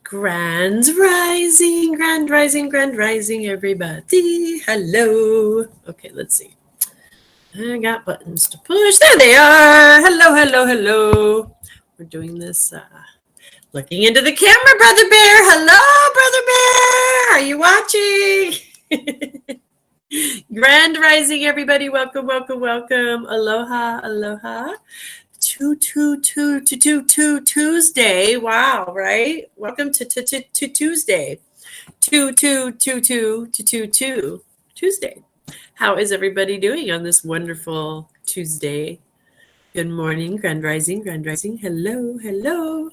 Grand rising, grand rising, grand rising, everybody. Hello. Okay, let's see. I got buttons to push. There they are. Hello, hello, hello. We're doing this looking into the camera, Brother Bear. Hello, Brother Bear. Are you watching? Grand rising, everybody. Welcome, welcome, welcome. Aloha, aloha. 2-2-2-2-2-2 Tuesday. Wow, right? Welcome to Tuesday. 2-2-2-2-2-2 Tuesday. How is everybody doing on this wonderful Tuesday? Good morning, grand rising, grand rising. Hello, hello.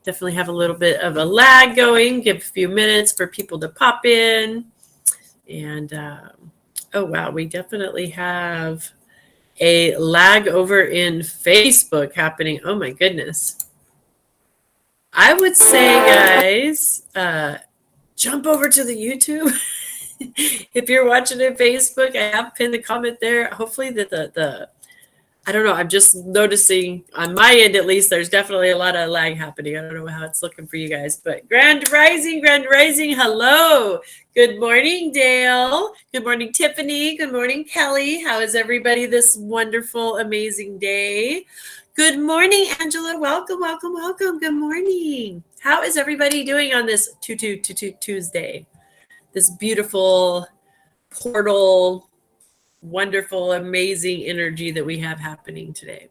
Definitely have a little bit of a lag going. Give a few minutes for people to pop in. And oh wow, we definitely have a lag over in Facebook happening. Oh my goodness. I would say, guys, jump over to the YouTube. If you're watching it Facebook, I have pinned a comment there. Hopefully that the I don't know, I'm just noticing on my end at least, there's definitely a lot of lag happening. I don't know how it's looking for you guys, but grand rising, hello. Good morning, Dale. Good morning, Tiffany. Good morning, Kelly. How is everybody this wonderful, amazing day? Good morning, Angela. Welcome, welcome, welcome. Good morning. How is everybody doing on this Tuesday? This beautiful portal, wonderful, amazing energy that we have happening today.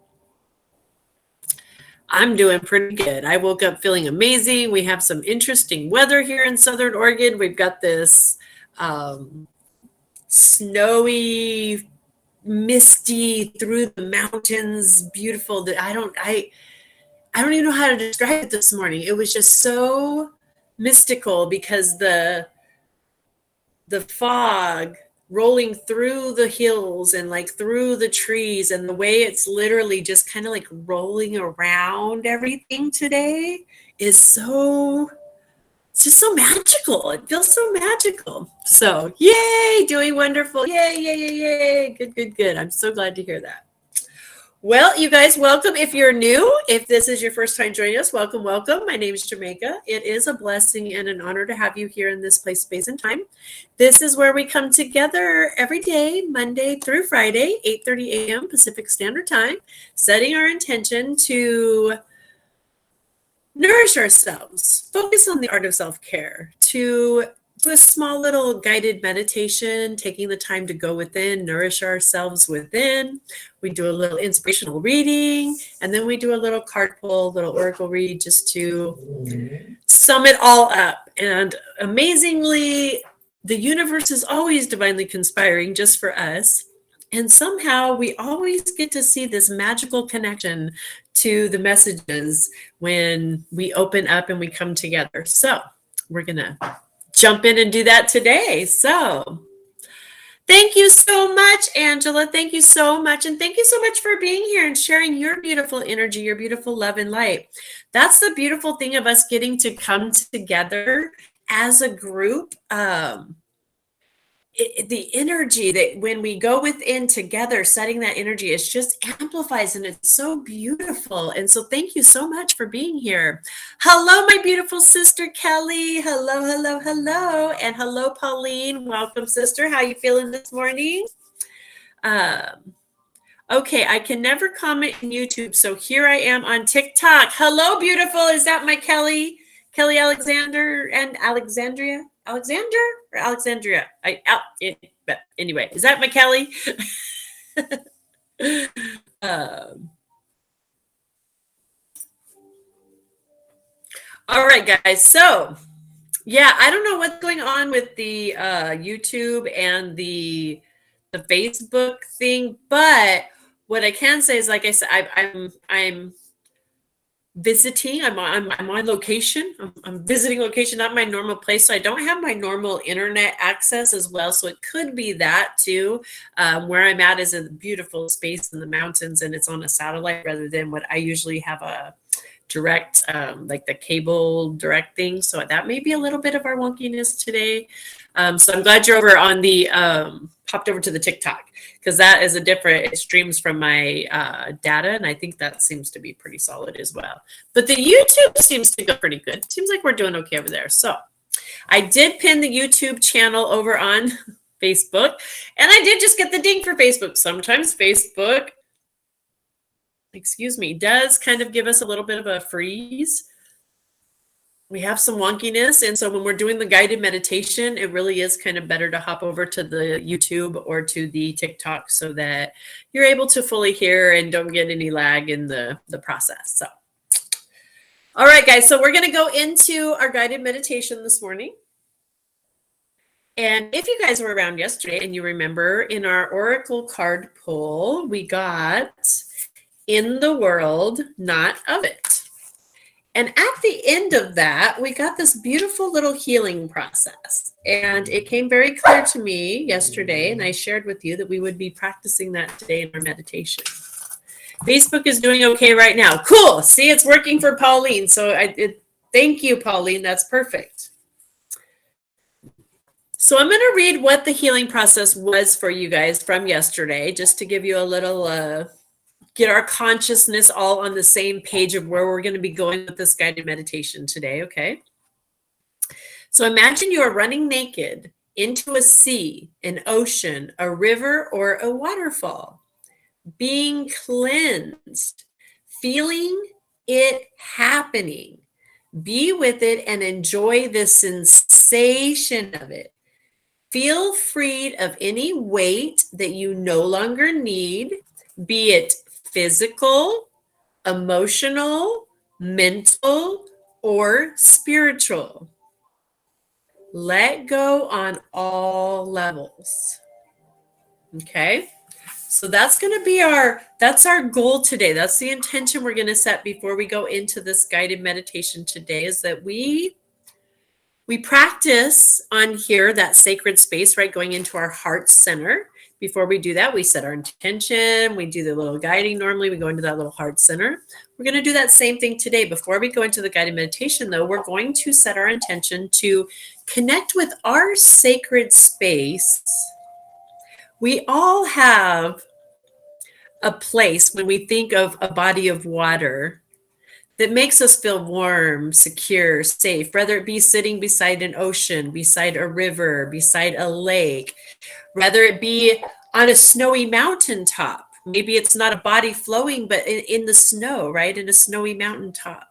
I'm doing pretty good. I woke up feeling amazing. We have some interesting weather here in Southern Oregon. We've got this snowy, misty through the mountains, beautiful. I don't even know how to describe it this morning. It was just so mystical because the fog rolling through the hills and like through the trees and the way it's literally just kind of like rolling around everything today is it's just so magical. It feels so magical. So yay, doing wonderful. Yay, yay, yay, yay. Good, good, good. I'm so glad to hear that. Well, you guys, welcome. If you're new, if this is your first time joining us, welcome, welcome. My name is Jamaica. It is a blessing and an honor to have you here in this place, space, and time. This is where we come together every day, Monday through Friday, 8:30 a.m. Pacific Standard Time, setting our intention to nourish ourselves, focus on the art of self-care, to do a small little guided meditation, taking the time to go within, nourish ourselves within. We do a little inspirational reading, and then we do a little card pull, little oracle read, just to sum it all up. And amazingly, the universe is always divinely conspiring just for us. And somehow we always get to see this magical connection to the messages when we open up and we come together. So we're going to jump in and do that today. So thank you so much, Angela. Thank you so much. And thank you so much for being here and sharing your beautiful energy, your beautiful love and light. That's the beautiful thing of us getting to come together as a group. The energy that when we go within together, setting that energy, it just amplifies and it's so beautiful. And so thank you so much for being here. Hello, my beautiful sister, Kelly. Hello, hello, hello. And hello, Pauline. Welcome, sister. How you feeling this morning? Okay, I can never comment on YouTube. So here I am on TikTok. Hello, beautiful. Is that my Kelly? Kelly Alexander and Alexandria? Alexander or Alexandria? But anyway, is that my Kelly? All right, guys. So, yeah, I don't know what's going on with the YouTube and the Facebook thing, but what I can say is, like I said, I'm visiting. I'm on location. I'm visiting location, not my normal place. So I don't have my normal internet access as well. So it could be that too. Where I'm at is a beautiful space in the mountains, and it's on a satellite rather than what I usually have a direct, like the cable direct thing. So that may be a little bit of our wonkiness today. So I'm glad you're over on the popped over to the TikTok, because that is a different, it streams from my data, and I think that seems to be pretty solid as well. But the YouTube seems to go pretty good. Seems like we're doing okay over there. So I did pin the YouTube channel over on Facebook, and I did just get the ding for Facebook. Sometimes Facebook, excuse me, does kind of give us a little bit of a freeze. We have some wonkiness, and so when we're doing the guided meditation, it really is kind of better to hop over to the YouTube or to the TikTok so that you're able to fully hear and don't get any lag in the process. So, all right, guys, so we're going to go into our guided meditation this morning. And if you guys were around yesterday and you remember, in our oracle card pull, we got in the world, not of it. And at the end of that, we got this beautiful little healing process. And it came very clear to me yesterday, and I shared with you that we would be practicing that today in our meditation. Facebook is doing okay right now. Cool. See, it's working for Pauline. So thank you, Pauline. That's perfect. So I'm going to read what the healing process was for you guys from yesterday, just to give you a little get our consciousness all on the same page of where we're going to be going with this guided meditation today, okay? So imagine you are running naked into a sea, an ocean, a river, or a waterfall, being cleansed, feeling it happening. Be with it and enjoy the sensation of it. Feel freed of any weight that you no longer need, be it physical, emotional, mental, or spiritual. Let go on all levels. Okay? So that's going to be that's our goal today. That's the intention we're going to set before we go into this guided meditation today, is that we practice on here that sacred space, right? Going into our heart center. Before we do that, we set our intention. We do the little guiding. Normally, we go into that little heart center. We're going to do that same thing today. Before we go into the guided meditation, though, we're going to set our intention to connect with our sacred space. We all have a place when we think of a body of water that makes us feel warm, secure, safe, whether it be sitting beside an ocean, beside a river, beside a lake, whether it be on a snowy mountaintop. Maybe it's not a body flowing, but in the snow, right? In a snowy mountaintop,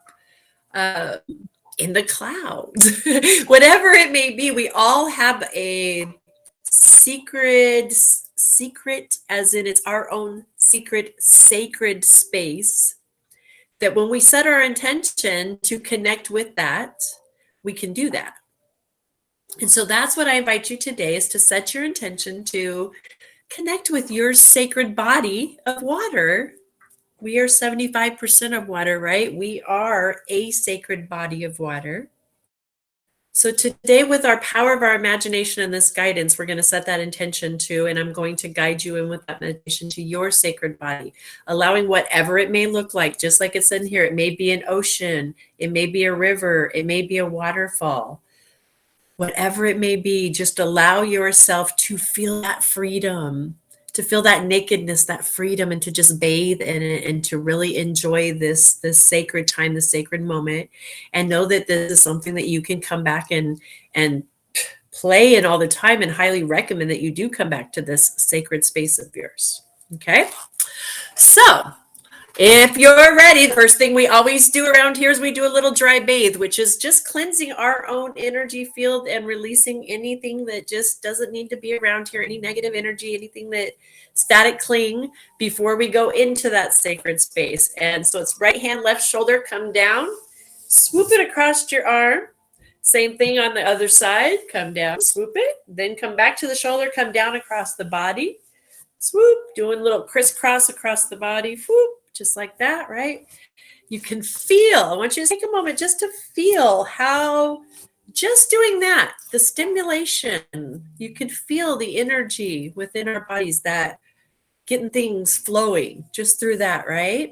in the clouds, whatever it may be, we all have a secret, as in it's our own secret, sacred space, that when we set our intention to connect with that, we can do that. And so that's what I invite you today, is to set your intention to connect with your sacred body of water. We are 75% of water, right? We are a sacred body of water. So today, with our power of our imagination and this guidance, we're going to set that intention to, and I'm going to guide you in with that meditation to your sacred body, allowing whatever it may look like, just like it's in here. It may be an ocean, it may be a river, it may be a waterfall. Whatever it may be, just allow yourself to feel that freedom, to feel that nakedness, that freedom, and to just bathe in it and to really enjoy this sacred time, this sacred moment, and know that this is something that you can come back and play in all the time, and highly recommend that you do come back to this sacred space of yours. Okay? So, if you're ready, the first thing we always do around here is we do a little dry bathe, which is just cleansing our own energy field and releasing anything that just doesn't need to be around here, any negative energy, anything that static cling, before we go into that sacred space. And so it's right hand, left shoulder, come down, swoop it across your arm. Same thing on the other side, come down, swoop it, then come back to the shoulder, come down across the body, swoop, doing a little crisscross across the body, whoop, just like that, right? You can feel, I want you to take a moment just to feel how just doing that, the stimulation, you can feel the energy within our bodies, that getting things flowing just through that, right?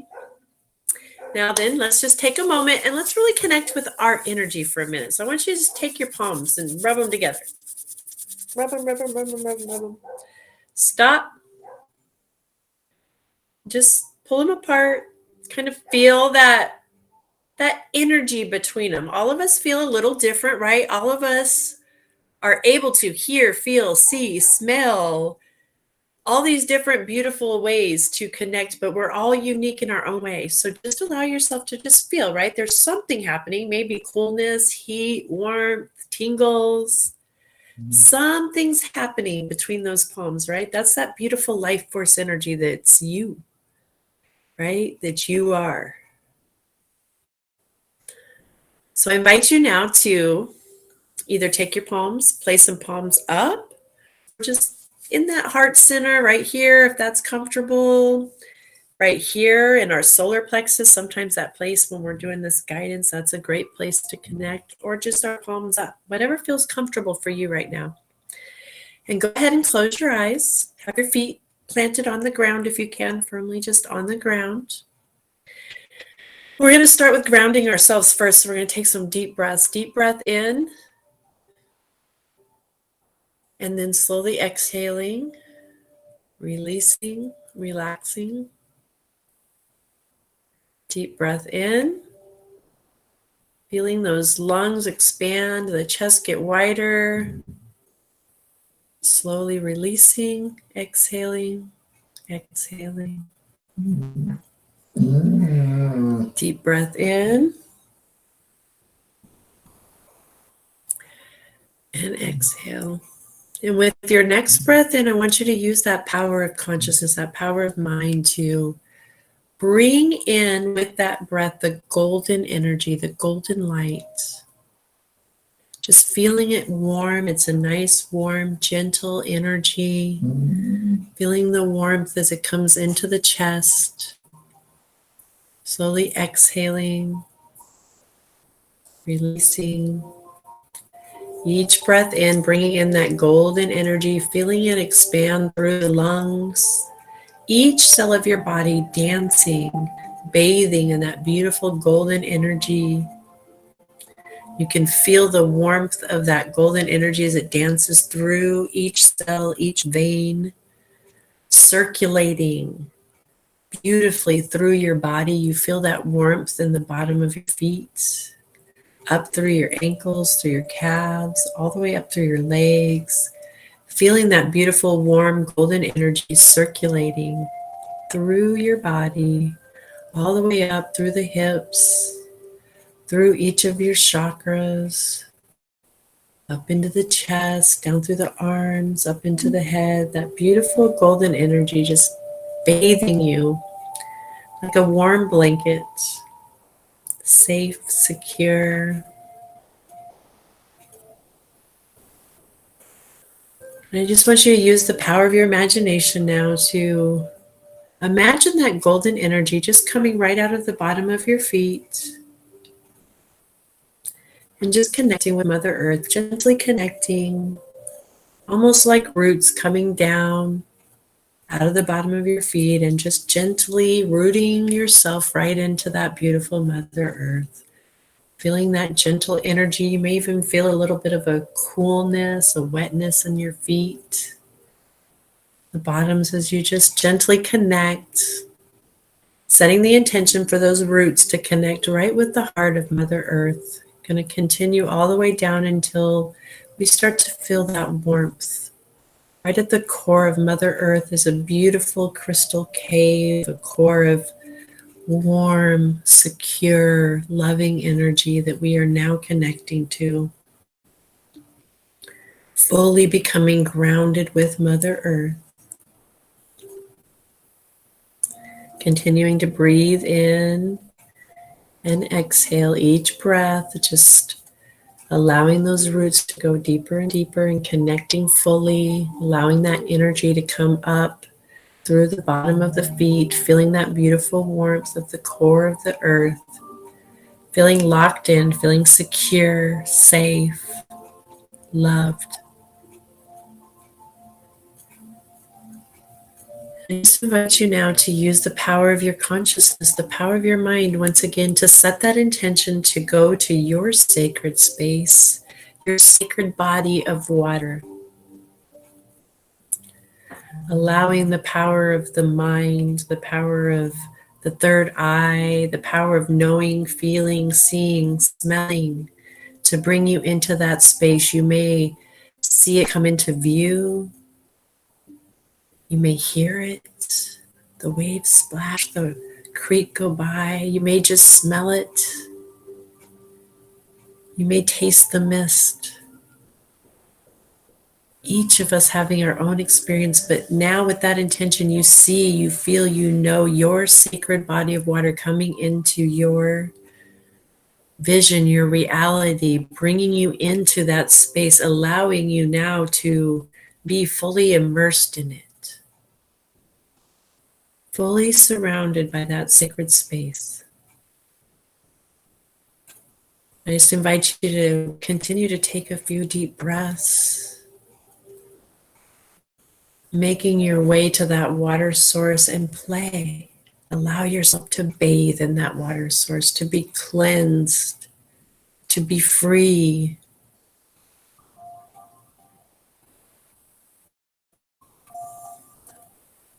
Now then, let's just take a moment and let's really connect with our energy for a minute. So I want you to just take your palms and rub them together. Rub them, rub them, rub them, rub them, rub them. Stop. Just pull them apart. Kind of feel that energy between them. All of us feel a little different, right? All of us are able to hear, feel, see, smell, all these different beautiful ways to connect, but we're all unique in our own way. So just allow yourself to just feel, right? There's something happening, maybe coolness, heat, warmth, tingles. Something's happening between those palms, right? That's that beautiful life force energy that's you, right? That you are. So I invite you now to either take your palms, place some palms up, or just in that heart center right here, if that's comfortable. Right here in our solar plexus, sometimes that place when we're doing this guidance, that's a great place to connect, or just our palms up, whatever feels comfortable for you right now. And go ahead and close your eyes. Have your feet planted on the ground if you can, firmly just on the ground. We're going to start with grounding ourselves first. So we're going to take some deep breaths. Deep breath in, and then slowly exhaling, releasing, relaxing. Deep breath in, feeling those lungs expand, the chest get wider. Slowly releasing, exhaling, exhaling. Deep breath in and exhale. And with your next breath in, I want you to use that power of consciousness, that power of mind to bring in with that breath the golden energy, the golden light. Just feeling it warm. It's a nice, warm, gentle energy. Feeling the warmth as it comes into the chest. Slowly exhaling, releasing. Each breath in, bringing in that golden energy, feeling it expand through the lungs. Each cell of your body dancing, bathing in that beautiful golden energy. You can feel the warmth of that golden energy as it dances through each cell, each vein, circulating beautifully through your body. You feel that warmth in the bottom of your feet, up through your ankles, through your calves, all the way up through your legs. Feeling that beautiful, warm, golden energy circulating through your body, all the way up through the hips, through each of your chakras, up into the chest, down through the arms, up into the head. That beautiful golden energy just bathing you like a warm blanket, safe, secure. And I just want you to use the power of your imagination now to imagine that golden energy just coming right out of the bottom of your feet and just connecting with Mother Earth, gently connecting, almost like roots coming down out of the bottom of your feet and just gently rooting yourself right into that beautiful Mother Earth. Feeling that gentle energy. You may even feel a little bit of a coolness, a wetness in your feet. The bottoms as you just gently connect, setting the intention for those roots to connect right with the heart of Mother Earth. Going to continue all the way down until we start to feel that warmth. Right at the core of Mother Earth is a beautiful crystal cave, a core of warm, secure, loving energy that we are now connecting to. Fully becoming grounded with Mother Earth. Continuing to breathe in and exhale each breath, just allowing those roots to go deeper and deeper and connecting fully, allowing that energy to come up through the bottom of the feet, feeling that beautiful warmth of the core of the earth, feeling locked in, feeling secure, safe, loved. I just invite you now to use the power of your consciousness, the power of your mind, once again, to set that intention to go to your sacred space, your sacred body of water. allowing the power of the mind, the power of the third eye, the power of knowing, feeling, seeing, smelling to bring you into that space. You may see it come into view. You may hear it, the waves splash, the creek go by. You may just smell it. You may taste the mist. Each of us having our own experience, but now with that intention, you see, you feel, you know your sacred body of water coming into your vision, your reality, bringing you into that space, allowing you now to be fully immersed in it, fully surrounded by that sacred space. I just invite you to continue to take a few deep breaths, making your way to that water source and play. Allow yourself to bathe in that water source, to be cleansed, to be free.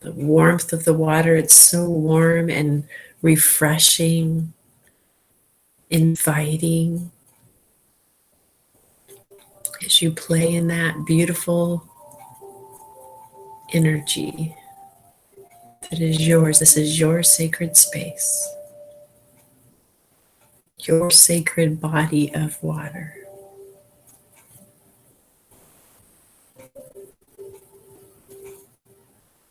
The warmth of the water, it's so warm and refreshing, inviting as you play in that beautiful energy that is yours. This is your sacred space, your sacred body of water.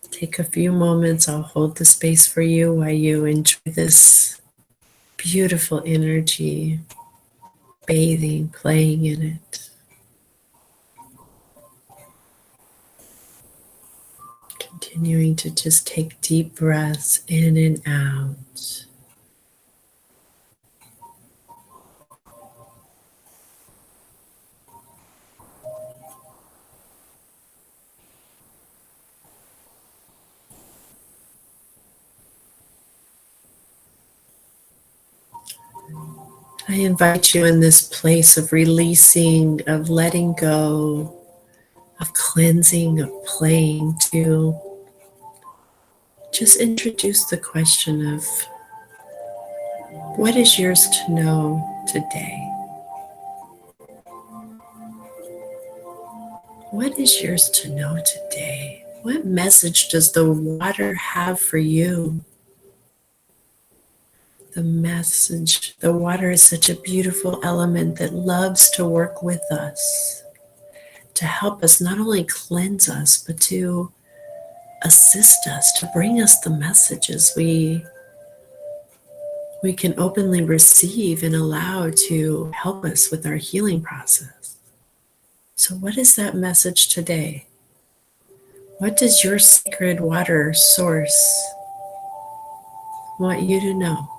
Take a few moments. I'll hold the space for you while you enjoy this beautiful energy, bathing, playing in it. Continuing to just take deep breaths in and out. I invite you in this place of releasing, of letting go, of cleansing, of playing, to just introduce the question of what is yours to know today? What is yours to know today? What message does the water have for you? The message, the water is such a beautiful element that loves to work with us, to help us not only cleanse us, but to assist us, to bring us the messages we can openly receive and allow to help us with our healing process. So what is that message today? What does your sacred water source want you to know?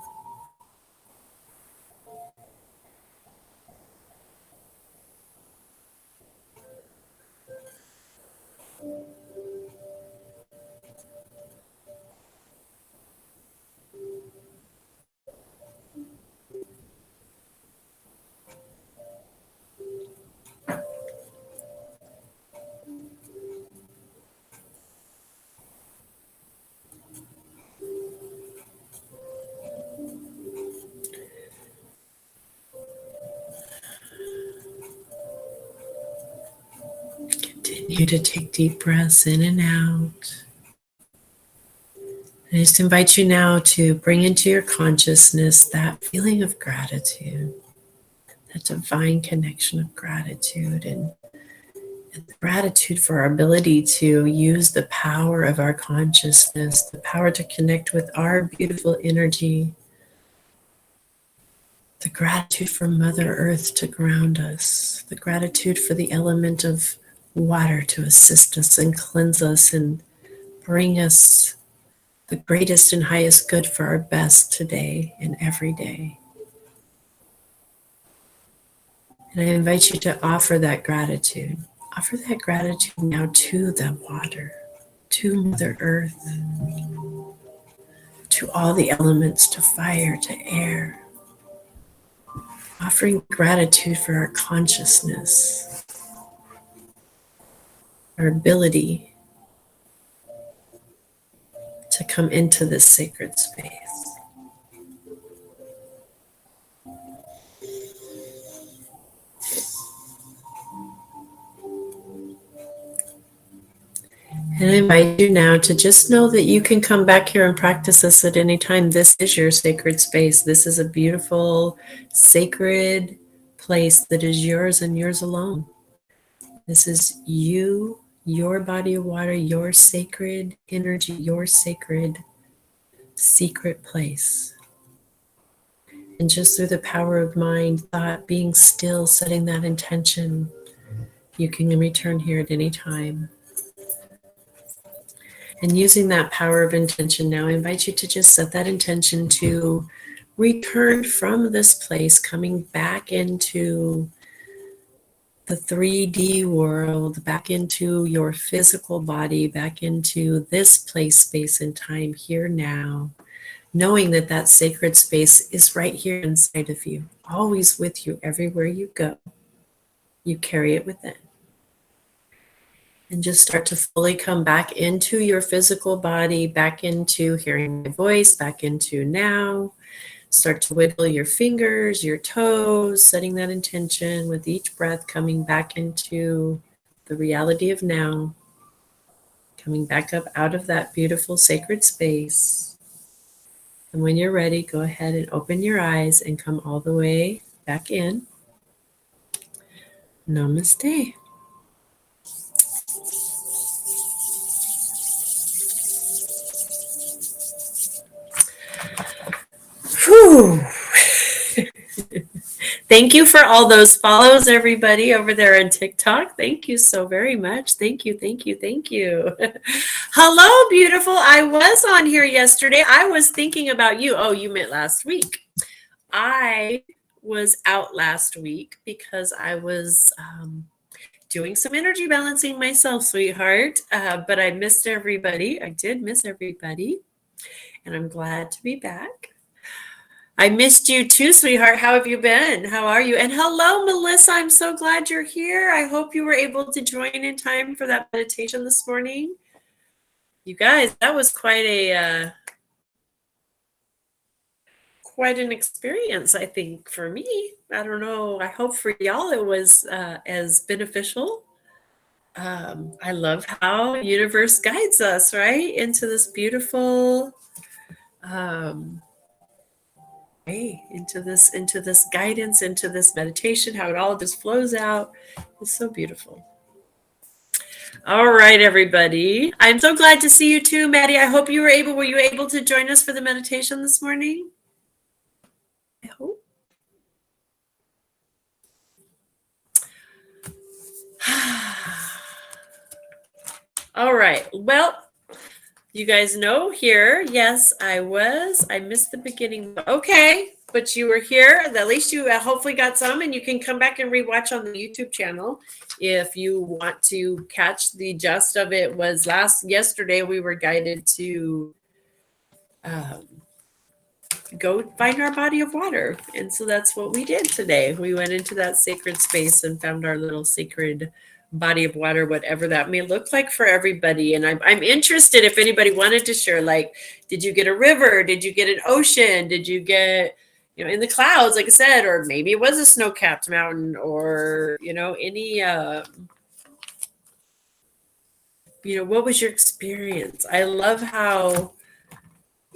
Continue to take deep breaths in and out. I just invite you now to bring into your consciousness that feeling of gratitude, that divine connection of gratitude, and the gratitude for our ability to use the power of our consciousness, the power to connect with our beautiful energy, the gratitude for Mother Earth to ground us, the gratitude for the element of water to assist us and cleanse us and bring us the greatest and highest good for our best today and every day. And I invite you to offer that gratitude. Offer that gratitude now to the water, to Mother Earth, to all the elements, to fire, to air. Offering gratitude for our consciousness, our ability to come into this sacred space. And I invite you now to just know that you can come back here and practice this at any time. This is your sacred space. This is a beautiful, sacred place that is yours and yours alone. This is you, your body of water, your sacred energy, your sacred secret place. And just through the power of mind, thought, being still, setting that intention, you can return here at any time. And using that power of intention now, I invite you to just set that intention to return from this place, coming back into the 3D world, back into your physical body, back into this place, space, and time here now, knowing that that sacred space is right here inside of you, always with you everywhere you go. You carry it within. And just start to fully come back into your physical body, back into hearing my voice, back into now. Start to wiggle your fingers, your toes, setting that intention with each breath, coming back into the reality of now, coming back up out of that beautiful sacred space. And when you're ready, go ahead and open your eyes and come all the way back in. Namaste. Whew. Thank you for all those follows, everybody over there on TikTok. Thank you so very much. Thank you, thank you, thank you. Hello, beautiful. I was on here yesterday. I was thinking about you. Oh, you meant last week. I was out last week because I was doing some energy balancing myself, sweetheart. But I missed everybody. I did miss everybody. And I'm glad to be back. I missed you too, sweetheart. How have you been? How are you? And hello, Melissa. I'm so glad you're here. I hope you were able to join in time for that meditation this morning. You guys, that was quite an experience, I think, for me. I don't know. I hope for y'all it was as beneficial. I love how universe guides us, right, into this beautiful into this guidance, into this meditation, how it all just flows out. It's so beautiful. All right, everybody. I'm so glad to see you too, Maddie. I hope you were you able to join us for the meditation this morning? I hope. All right. Well, you guys know here, yes, I missed the beginning. Okay, but you were here. At least you hopefully got some, and you can come back and rewatch on the YouTube channel if you want to catch the gist of it. Was yesterday we were guided to go find our body of water, and so that's what we did today. We went into that sacred space and found our little sacred body of water, whatever that may look like for everybody. And I'm interested if anybody wanted to share, like, did you get a river? Did you get an ocean? Did you get, in the clouds, like I said, or maybe it was a snow-capped mountain, or, any, what was your experience? I love how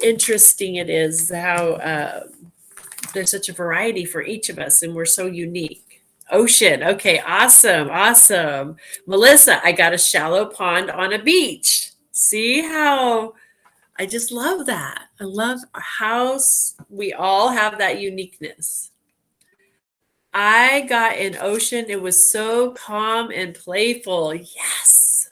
interesting it is how there's such a variety for each of us, and we're so unique. Ocean. Okay, awesome. Melissa, I got a shallow pond on a beach. See how I just love that. I love how we all have that uniqueness. I got an ocean. It was so calm and playful. Yes.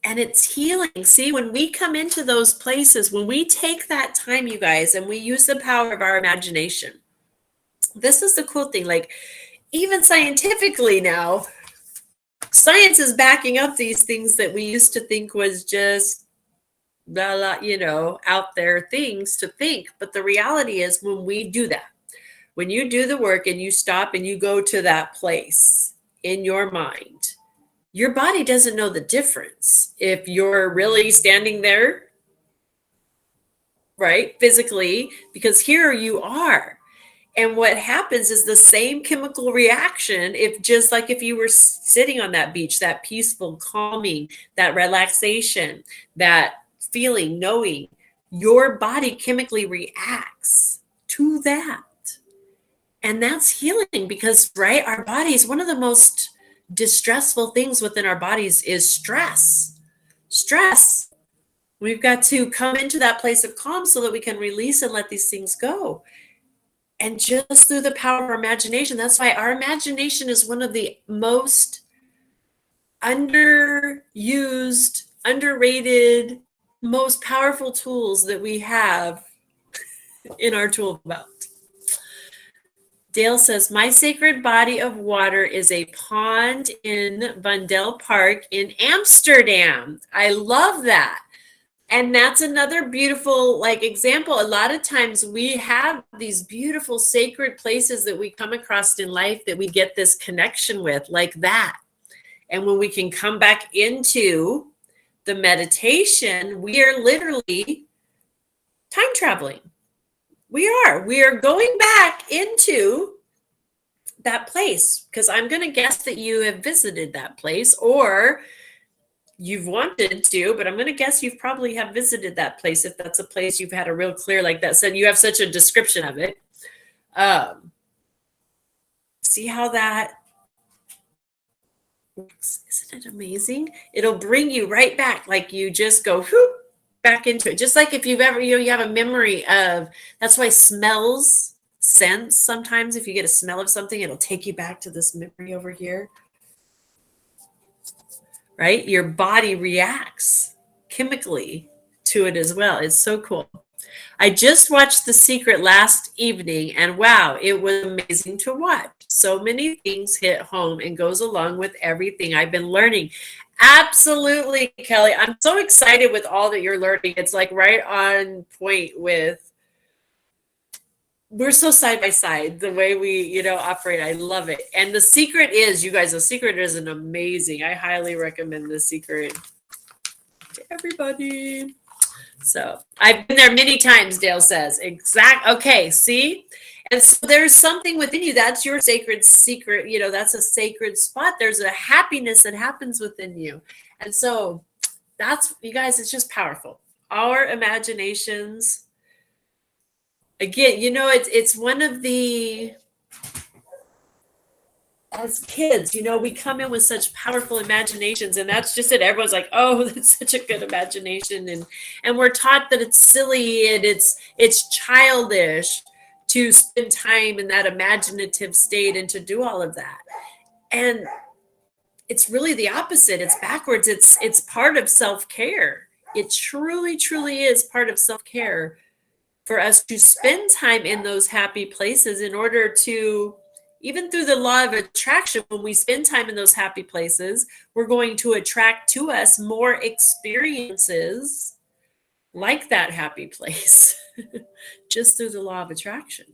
And it's healing. See, when we come into those places, when we take that time, you guys, and we use the power of our imagination, this is the cool thing. Like, even scientifically now, science is backing up these things that we used to think was just out there things to think. But the reality is, when we do that, when you do the work and you stop and you go to that place in your mind, your body doesn't know the difference if you're really standing there, right, physically, because here you are. And what happens is the same chemical reaction, if just like if you were sitting on that beach, that peaceful, calming, that relaxation, that feeling, knowing, your body chemically reacts to that. And that's healing because, right, our bodies, one of the most distressful things within our bodies is stress. Stress. We've got to come into that place of calm so that we can release and let these things go. And just through the power of our imagination, that's why our imagination is one of the most underused, underrated, most powerful tools that we have in our tool belt. Dale says, my sacred body of water is a pond in Vondel Park in Amsterdam. I love that. And that's another beautiful example. A lot of times we have these beautiful sacred places that we come across in life that we get this connection with, like that. And when we can come back into the meditation, we are literally time traveling. We are going back into that place, because I'm going to guess that you have visited that place, or you've wanted to, but I'm going to guess you've probably have visited that place if that's a place you've had a real clear, like that said, you have such a description of it. See how that works? Isn't it amazing? It'll bring you right back, like you just go whoop, back into it. Just like if you've ever, you have a memory of, that's why smells, scents, sometimes if you get a smell of something, it'll take you back to this memory over here. Right? Your body reacts chemically to it as well. It's so cool. I just watched The Secret last evening, and wow, it was amazing to watch. So many things hit home and goes along with everything I've been learning. Absolutely, Kelly. I'm so excited with all that you're learning. It's like right on point with, we're so side by side the way we operate. I love it. And The Secret is, you guys, The Secret is an amazing, I highly recommend The Secret to everybody. So I've been there many times, Dale says. Okay, see? And so there's something within you. That's your sacred secret. That's a sacred spot. There's a happiness that happens within you. And so that's, you guys, it's just powerful. Our imaginations, again, it's one of the, as kids, we come in with such powerful imaginations, and that's just it. Everyone's like, oh, that's such a good imagination. And we're taught that it's silly and it's childish to spend time in that imaginative state and to do all of that. And it's really the opposite. It's backwards. It's part of self-care. It truly, truly is part of self-care for us to spend time in those happy places in order to, even through the law of attraction, when we spend time in those happy places, we're going to attract to us more experiences like that happy place, just through the law of attraction.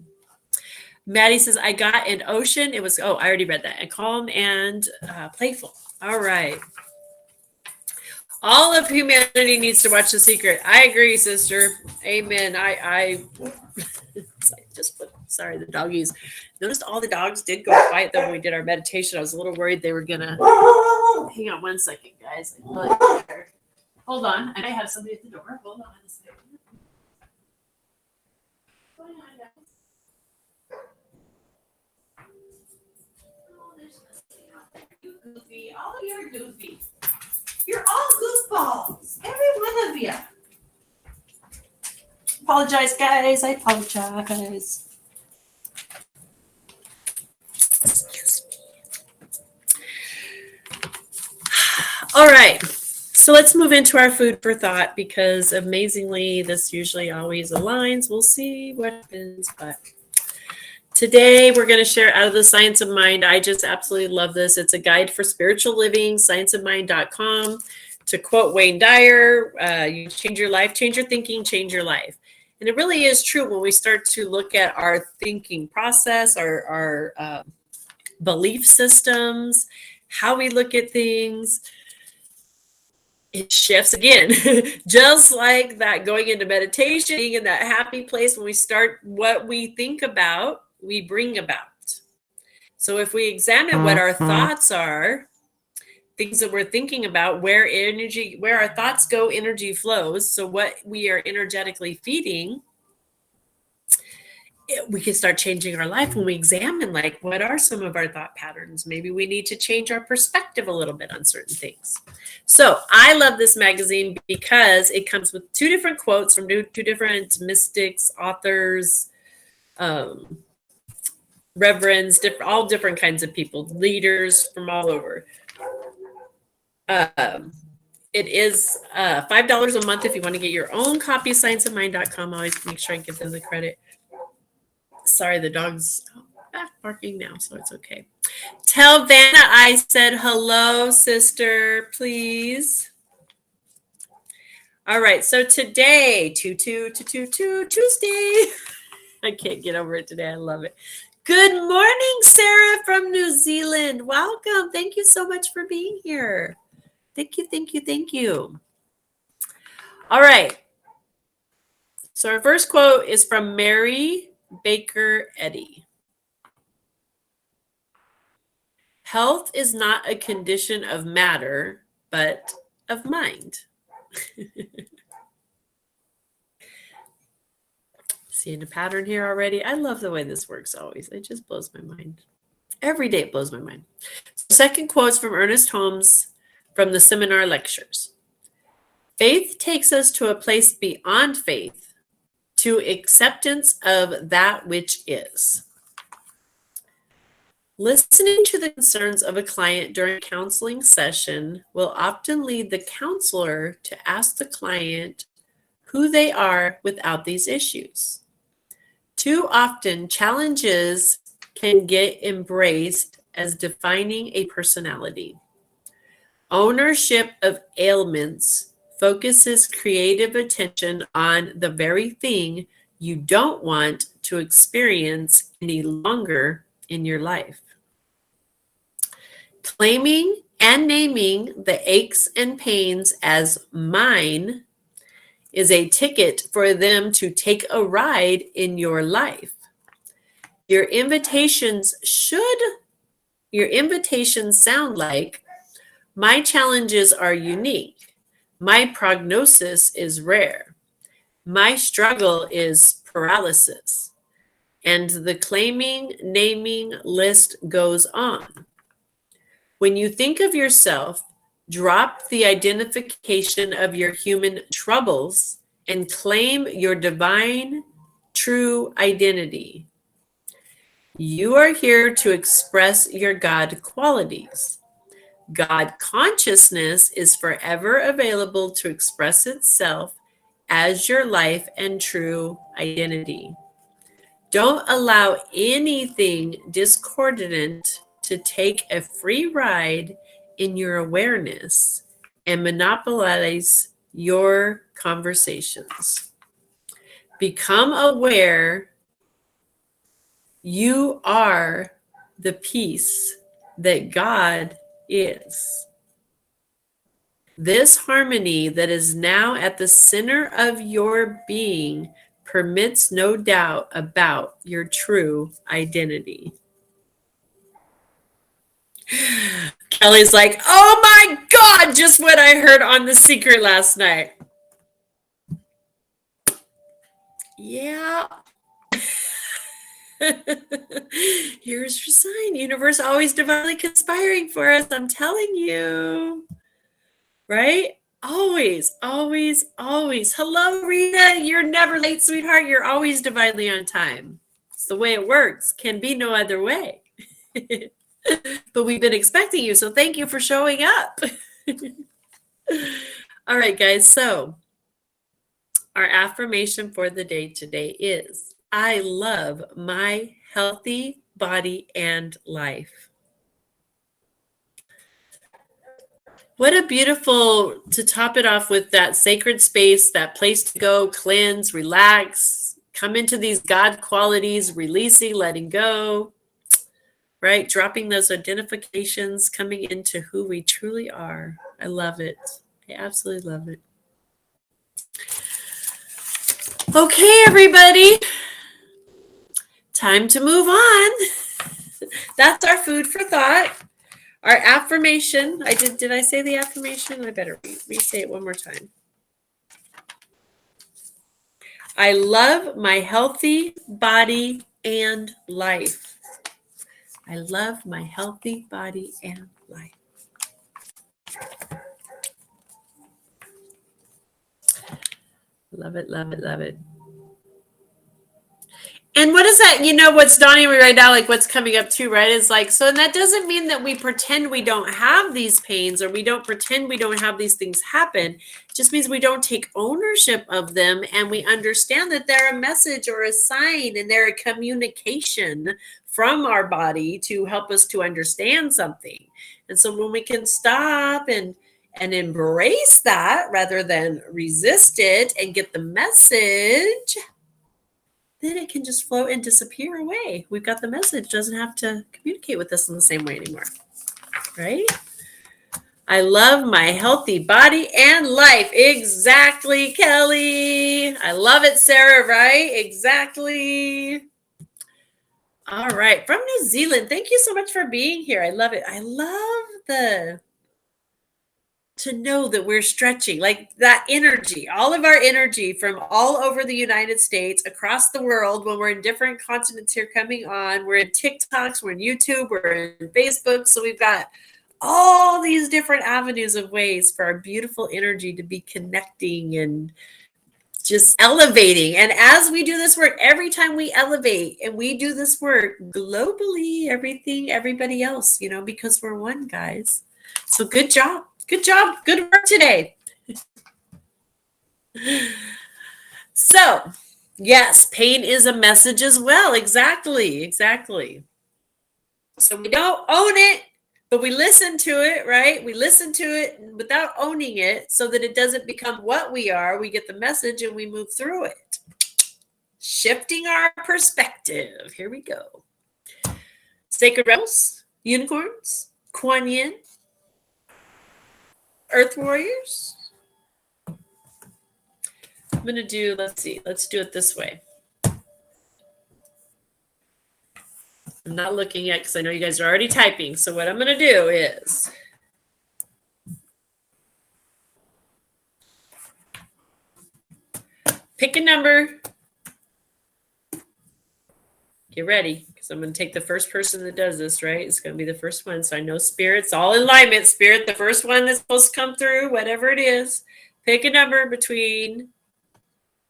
Maddie says, I got an ocean. It was, I already read that. And calm and playful. All right. All of humanity needs to watch The Secret. I agree, sister. Amen. I just put, sorry, the doggies. Noticed all the dogs did go quiet though when we did our meditation. I was a little worried they were gonna. Hang on one second, guys. Hold on. I have somebody at the door. Hold on a second. What's going on, guys? Oh, there's nothing out there. You goofy. All of you are goofy. You're all goofballs. Every one of you. Apologize, guys. I apologize. Excuse me. All right. So let's move into our food for thought, because amazingly, this usually always aligns. We'll see what happens. But today, we're going to share Out of the Science of Mind. I just absolutely love this. It's a guide for spiritual living, scienceofmind.com. To quote Wayne Dyer, you change your life, change your thinking, change your life. And it really is true when we start to look at our thinking process, our belief systems, how we look at things, it shifts again. Just like that, going into meditation, being in that happy place, when we start, what we think about, we bring about. So if we examine what our thoughts are, things that we're thinking about, where our thoughts go, energy flows. So what we are energetically feeding, we can start changing our life when we examine, like, what are some of our thought patterns? Maybe we need to change our perspective a little bit on certain things. So I love this magazine because it comes with 2 different quotes from 2 different mystics, authors, reverends, all different kinds of people, leaders from all over. It is $5 a month if you want to get your own copy of scienceofmind.com. I always make sure I give them the credit. Sorry, the dog's back barking now, so it's okay. Tell Vanna I said hello, sister, please. All right, so today, Tuesday. I can't get over it today. I love it. Good morning, Sarah from New Zealand. Welcome. Thank you so much for being here. Thank you. All right. So our first quote is from Mary Baker Eddy. Health is not a condition of matter, but of mind. Seeing a pattern here already. I love the way this works always. It just blows my mind. Every day it blows my mind. Second quote's from Ernest Holmes from the Seminar Lectures. Faith takes us to a place beyond faith, to acceptance of that which is. Listening to the concerns of a client during a counseling session will often lead the counselor to ask the client who they are without these issues. Too often, challenges can get embraced as defining a personality. Ownership of ailments focuses creative attention on the very thing you don't want to experience any longer in your life. Claiming and naming the aches and pains as mine is a ticket for them to take a ride in your life. Your invitations sound like, my challenges are unique. My prognosis is rare. My struggle is paralysis. And the claiming, naming list goes on. When you think of yourself, drop the identification of your human troubles and claim your divine, true identity. You are here to express your God qualities. God consciousness is forever available to express itself as your life and true identity. Don't allow anything discordant to take a free ride in your awareness and monopolize your conversations. Become aware you are the peace that God is. This harmony that is now at the center of your being permits no doubt about your true identity. Kelly's like, oh my God, just what I heard on The Secret last night. Yeah. Here's your sign. Universe always divinely conspiring for us. I'm telling you. Right? Always. Hello, Rita. You're never late, sweetheart. You're always divinely on time. It's the way it works. Can be no other way. But we've been expecting you, so thank you for showing up. All right, guys. So our affirmation for the day today is, I love my healthy body and life. What a beautiful, to top it off with that sacred space, that place to go, cleanse, relax, come into these God qualities, releasing, letting go. right? Dropping those identifications, coming into who we truly are. I love it. I absolutely love it. Okay, everybody. Time to move on. That's our food for thought. Our affirmation. Did I say the affirmation? I better re-say it one more time. I love my healthy body and life. I love my healthy body and life. Love it, love it, love it. And what is that? What's dawning on me right now, like what's coming up too, right? Is like, so that doesn't mean that we pretend we don't have these pains or we don't pretend we don't have these things happen. It just means we don't take ownership of them and we understand that they're a message or a sign and they're a communication from our body to help us to understand something. And so when we can stop and embrace that rather than resist it and get the message, then it can just float and disappear away. We've got the message, doesn't have to communicate with us in the same way anymore, right? I love my healthy body and life. Exactly, Kelly. I love it, Sarah, right? Exactly. All right, from New Zealand, thank you so much for being here. I love it. I love to know that we're stretching, like that energy, all of our energy from all over the United States, across the world, when we're in different continents here coming on. We're in TikToks, we're in YouTube, we're in Facebook. So we've got all these different avenues of ways for our beautiful energy to be connecting and just elevating. And as we do this work, every time we elevate and we do this work globally, everybody else, because we're one, guys. So good job. Good job. Good work today. So, yes, pain is a message as well. Exactly. So we don't own it, but we listen to it, right? We listen to it without owning it so that it doesn't become what we are. We get the message and we move through it. Shifting our perspective. Here we go. Sacred rebels, unicorns, Kuan Yin, Earth warriors. I'm going to do, let's do it this way. I'm not looking yet because I know you guys are already typing. So what I'm going to do is pick a number. Get ready, because I'm going to take the first person that does this, right? It's going to be the first one. So I know Spirit's all in alignment. Spirit, the first one that's supposed to come through, whatever it is. Pick a number between,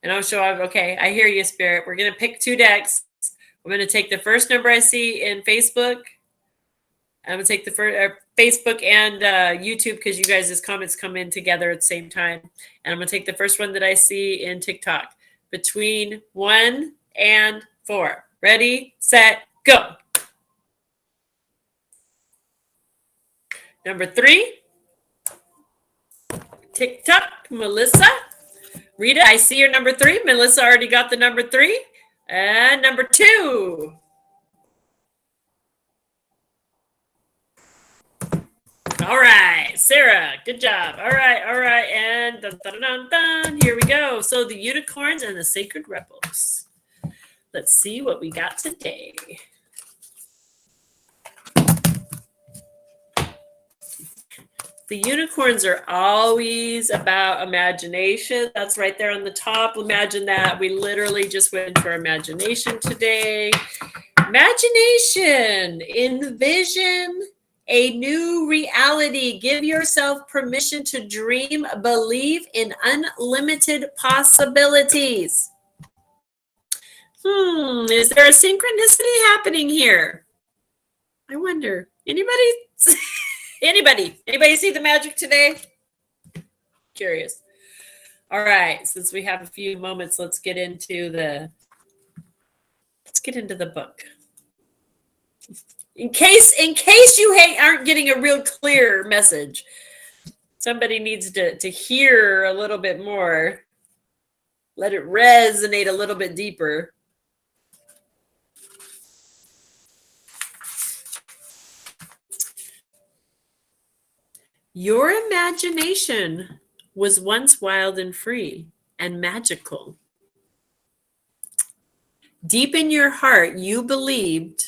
and I'll show up. Okay, I hear you, Spirit. We're going to pick two decks. I'm going to take the first number I see in Facebook. I'm going to take the first Facebook and YouTube, because you guys' comments come in together at the same time. And I'm going to take the first one that I see in TikTok. Between 1 and 4. Ready, set, go. Number 3. TikTok, Melissa. Rita, I see your number 3. Melissa already got the number 3. And number 2. All right, Sarah, good job. All right. And dun, dun, dun, dun. Here we go. So the unicorns and the sacred rebels. Let's see what we got today. The unicorns are always about imagination. That's right there on the top. Imagine that. We literally just went into our imagination today. Imagination. Envision a new reality. Give yourself permission to dream. Believe in unlimited possibilities. Is there a synchronicity happening here? I wonder. Anybody? Anybody see the magic today? Curious. All right, since we have a few moments, let's get into the book. In case you aren't getting a real clear message, somebody needs to hear a little bit more. Let it resonate a little bit deeper. Your imagination was once wild and free and magical. Deep in your heart, you believed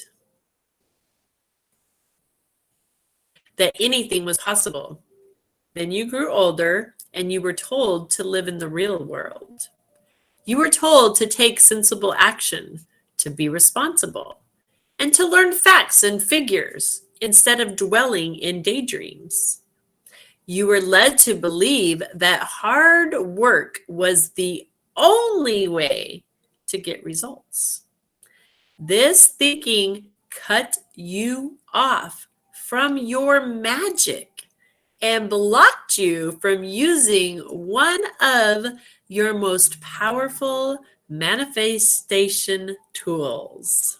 that anything was possible. Then you grew older and you were told to live in the real world. You were told to take sensible action, to be responsible, and to learn facts and figures instead of dwelling in daydreams. You were led to believe that hard work was the only way to get results. This thinking cut you off from your magic and blocked you from using one of your most powerful manifestation tools.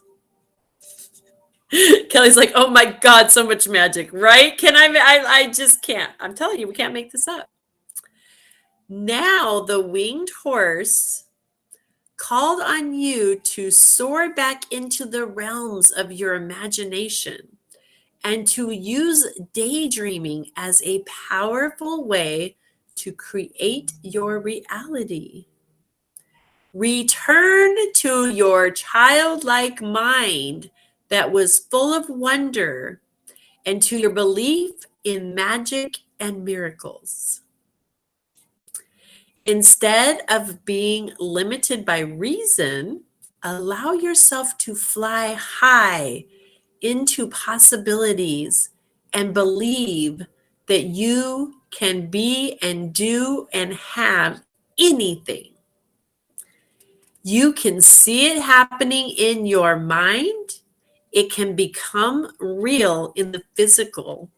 Kelly's like, oh my God, so much magic, right? I just can't. I'm telling you, we can't make this up. Now the winged horse called on you to soar back into the realms of your imagination and to use daydreaming as a powerful way to create your reality. Return to your childlike mind that was full of wonder and to your belief in magic and miracles. Instead of being limited by reason, allow yourself to fly high into possibilities and believe that you can be and do and have anything. You can see it happening in your mind. It can become real in the physical.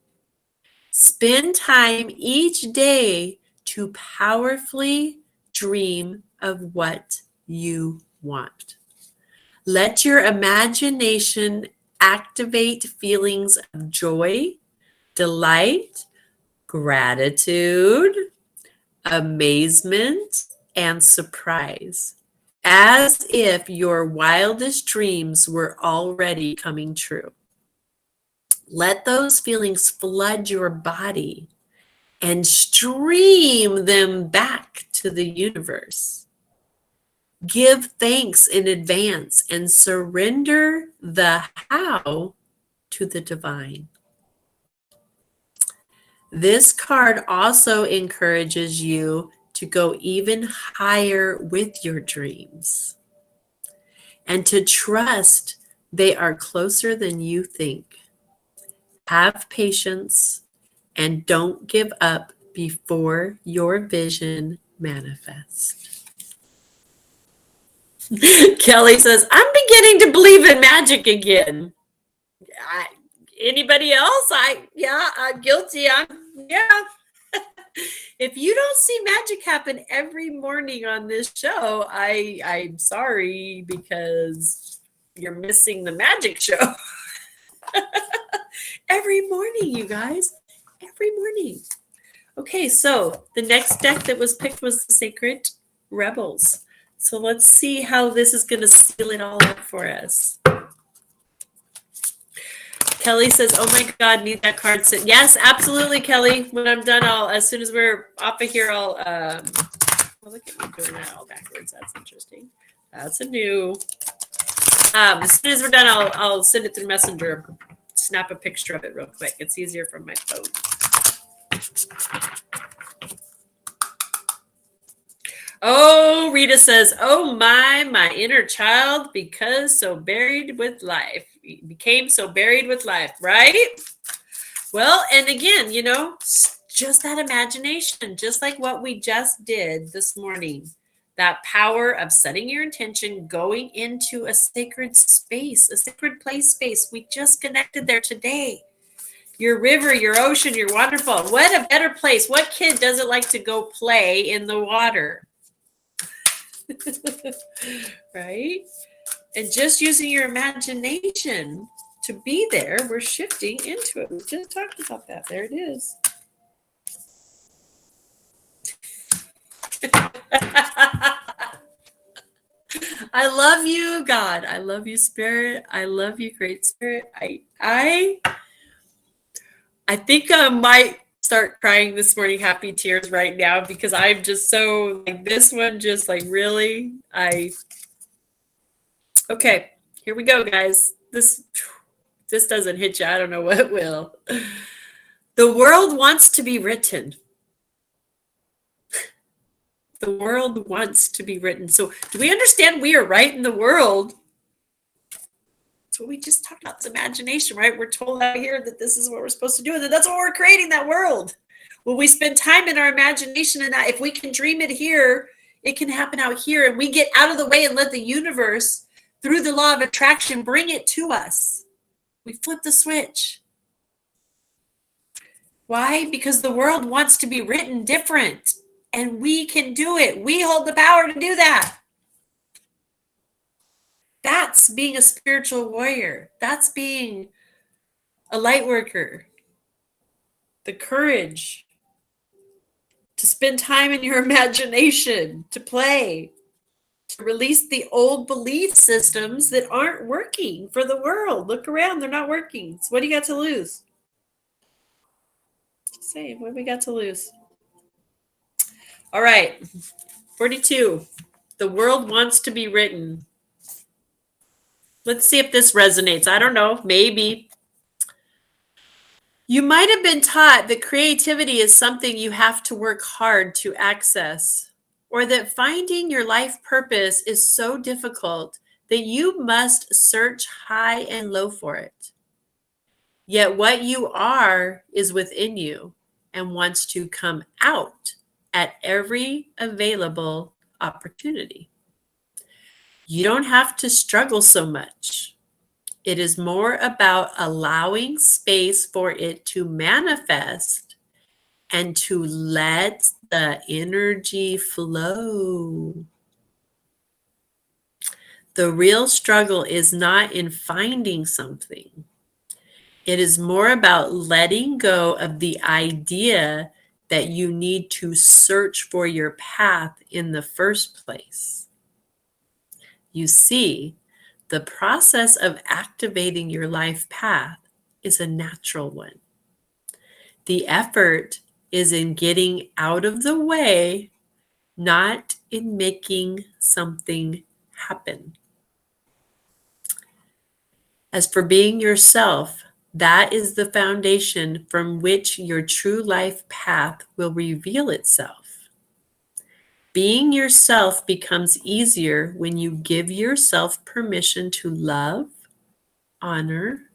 Spend time each day to powerfully dream of what you want. Let your imagination activate feelings of joy, delight, gratitude, amazement, and surprise, as if your wildest dreams were already coming true. Let those feelings flood your body and stream them back to the universe. Give thanks in advance and surrender the how to the divine. This card also encourages you to go even higher with your dreams and to trust they are closer than you think. Have patience and don't give up before your vision manifests. Kelly says, I'm beginning to believe in magic again. Anybody else? I'm guilty. If you don't see magic happen every morning on this show, I'm sorry, because you're missing the magic show. Every morning, you guys. Every morning. Okay, so the next deck that was picked was the Sacred Rebels. So let's see how this is going to seal it all up for us. Kelly says, oh my God, need that card set. Yes, absolutely, Kelly. When I'm done, as soon as we're off of here, well, look at me doing that all backwards. That's interesting. That's a new. As soon as we're done, I'll send it through Messenger. Snap a picture of it real quick. It's easier from my phone. Oh, Rita says, oh my inner child became so buried with life, right? Well, and again, just that imagination, just like what we just did this morning, that power of setting your intention, going into a sacred space, a sacred play space. We just connected there today. Your river, your ocean, your waterfall. What a better place. What kid doesn't like to go play in the water? Right? And just using your imagination to be there, we're shifting into it. We just talked about that. There it is. I love you, God. I love you, Spirit. I love you, Great Spirit. I think I might start crying this morning, happy tears right now, because I'm just so like this one, just like really, okay, here we go, guys. This doesn't hit you. I don't know what will. The world wants to be written. The world wants to be written. So do we understand we are right in the world? That's what we just talked about, this imagination, right? We're told out here that this is what we're supposed to do, and that that's what we're creating, that world. When we spend time in our imagination, and that if we can dream it here, it can happen out here, and we get out of the way and let the universe, through the law of attraction, bring it to us. We flip the switch. Why? Because the world wants to be written different, and we can do it. We hold the power to do that. That's being a spiritual warrior. That's being a light worker. The courage to spend time in your imagination, to play, to release the old belief systems that aren't working for the world. Look around, they're not working. So what do you got to lose? Say, what do we got to lose? All right, 42. The world wants to be written. Let's see if this resonates. I don't know, maybe. You might have been taught that creativity is something you have to work hard to access, or that finding your life purpose is so difficult that you must search high and low for it. Yet what you are is within you and wants to come out at every available opportunity. You don't have to struggle so much. It is more about allowing space for it to manifest and to let the energy flow. The real struggle is not in finding something. It is more about letting go of the idea that you need to search for your path in the first place. You see, the process of activating your life path is a natural one. The effort is in getting out of the way, not in making something happen. As for being yourself, that is the foundation from which your true life path will reveal itself. Being yourself becomes easier when you give yourself permission to love, honor,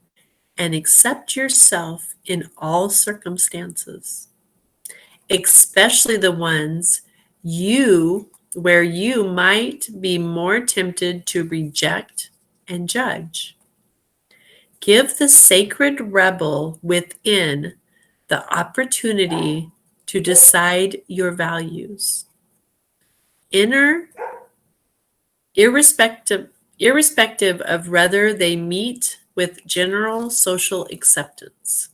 and accept yourself in all circumstances, especially the ones where you might be more tempted to reject and judge. Give the sacred rebel within the opportunity to decide your values. Irrespective of whether they meet with general social acceptance.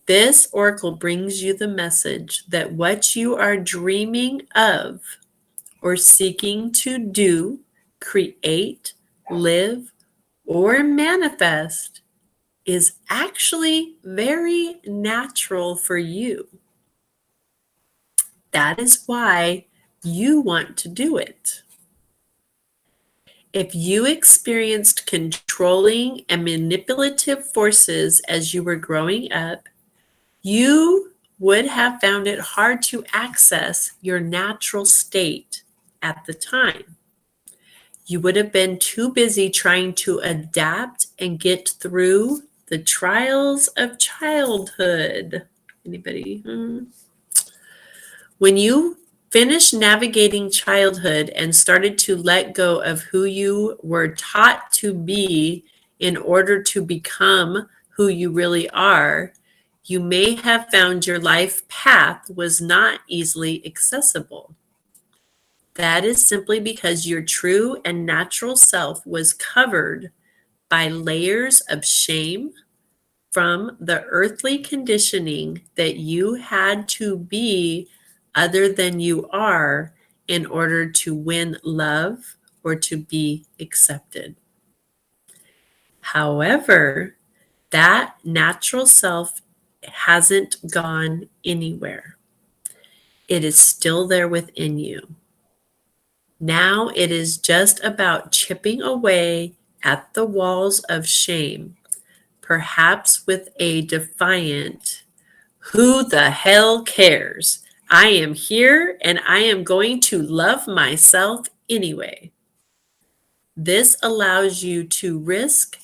This oracle brings you the message that what you are dreaming of or seeking to do, create, live, or manifest is actually very natural for you. That is why you want to do it. If you experienced controlling and manipulative forces as you were growing up, you would have found it hard to access your natural state at the time. You would have been too busy trying to adapt and get through the trials of childhood. Anybody? When you finished navigating childhood and started to let go of who you were taught to be in order to become who you really are, you may have found your life path was not easily accessible. That is simply because your true and natural self was covered by layers of shame from the earthly conditioning that you had to be other than you are in order to win love or to be accepted. However, that natural self hasn't gone anywhere. It is still there within you. Now it is just about chipping away at the walls of shame, perhaps with a defiant, "Who the hell cares? I am here and I am going to love myself anyway." This allows you to risk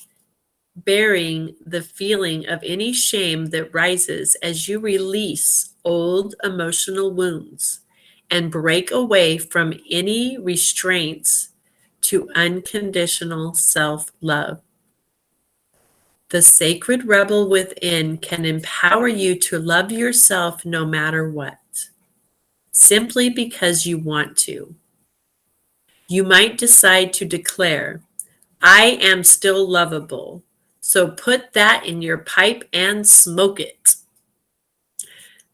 bearing the feeling of any shame that rises as you release old emotional wounds and break away from any restraints to unconditional self love. The sacred rebel within can empower you to love yourself no matter what, simply because you want to. You might decide to declare, "I am still lovable, so put that in your pipe and smoke it."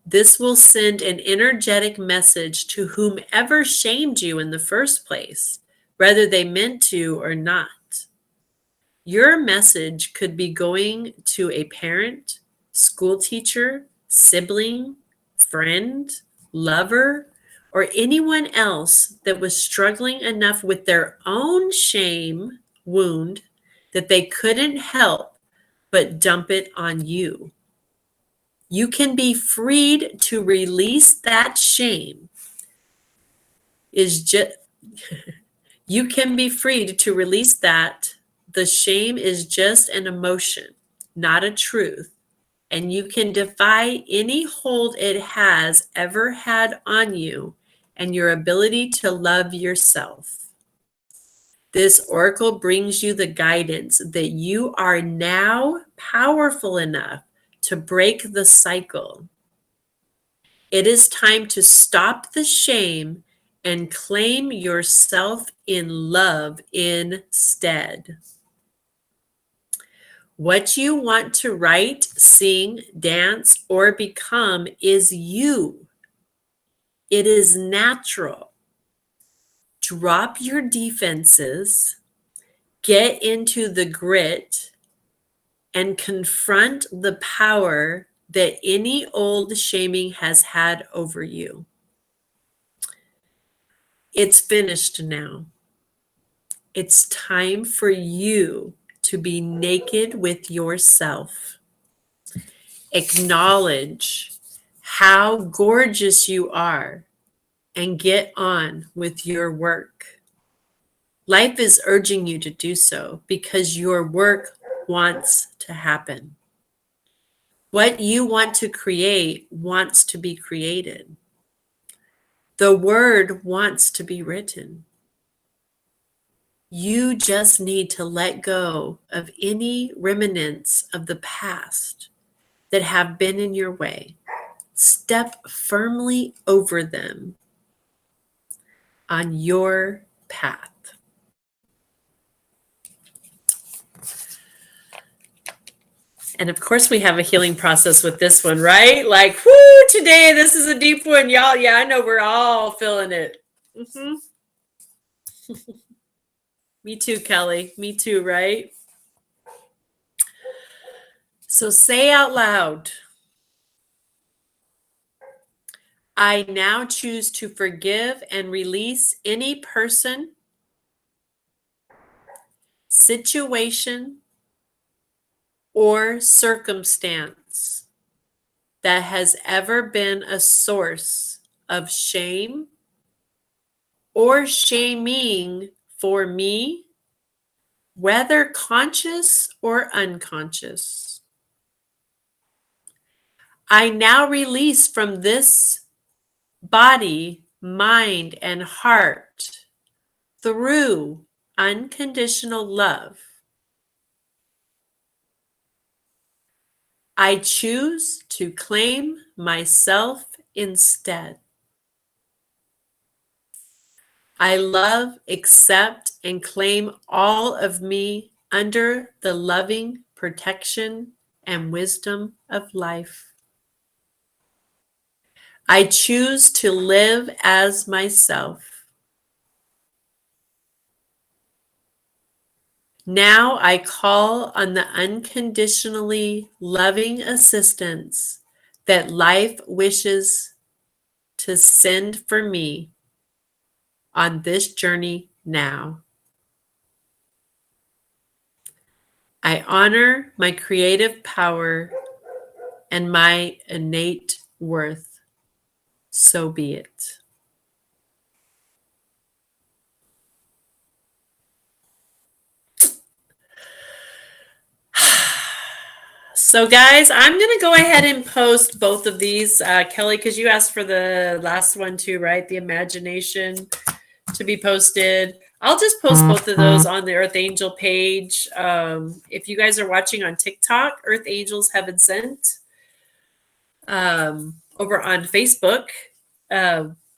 This will send an energetic message to whomever shamed you in the first place, whether they meant to or not. Your message could be going to a parent, school teacher, sibling, friend, lover, or anyone else that was struggling enough with their own shame wound that they couldn't help but dump it on you. You can be freed to release that shame. You can be freed to release that. The shame is just an emotion, not a truth, and you can defy any hold it has ever had on you and your ability to love yourself. This oracle brings you the guidance that you are now powerful enough to break the cycle. It is time to stop the shame and claim yourself in love instead. What you want to write, sing, dance, or become is you. It is natural. Drop your defenses, get into the grit, and confront the power that any old shaming has had over you. It's finished now. It's time for you to be naked with yourself. Acknowledge how gorgeous you are and get on with your work. Life is urging you to do so because your work wants to happen. What you want to create wants to be created. The word wants to be written. You just need to let go of any remnants of the past that have been in your way. Step firmly over them on your path. And of course, we have a healing process with this one, right? Like, whoo, today, this is a deep one, y'all. Yeah, I know we're all feeling it. Me too, Kelly. Me too, right? So say out loud, "I now choose to forgive and release any person, situation, or circumstance that has ever been a source of shame or shaming for me, whether conscious or unconscious. I now release from this body, mind, and heart through unconditional love. I choose to claim myself instead. I love, accept, and claim all of me under the loving protection and wisdom of life. I choose to live as myself. Now I call on the unconditionally loving assistance that life wishes to send for me on this journey now. I honor my creative power and my innate worth. So be it. So, guys, I'm going to go ahead and post both of these, Kelly, because you asked for the last one too, right? The imagination to be posted. I'll just post both of those on the Earth Angel page. If you guys are watching on TikTok, Earth Angels Heaven Sent. Over on Facebook,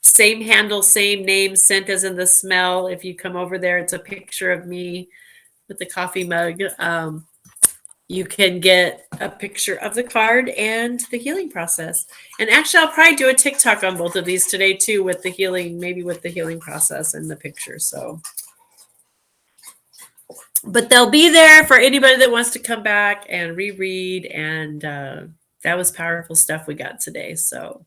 same handle, same name, scent as in the smell. If you come over there, it's a picture of me with the coffee mug. You can get a picture of the card and the healing process. And actually, I'll probably do a TikTok on both of these today too, with the healing, maybe with the healing process and the picture. So, but they'll be there for anybody that wants to come back and reread. And that was powerful stuff we got today. So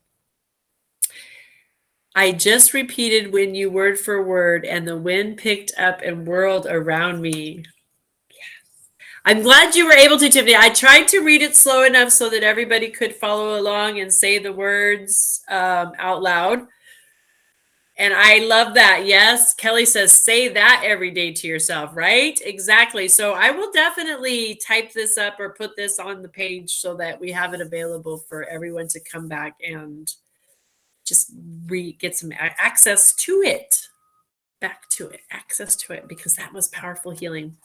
I just repeated when you word for word, and the wind picked up and whirled around me. I'm glad you were able to, Tiffany. I tried to read it slow enough so that everybody could follow along and say the words out loud. And I love that. Yes, Kelly says, say that every day to yourself, right? Exactly. So I will definitely type this up or put this on the page so that we have it available for everyone to come back and just get some access to it. Back to it, access to it, because that was powerful healing.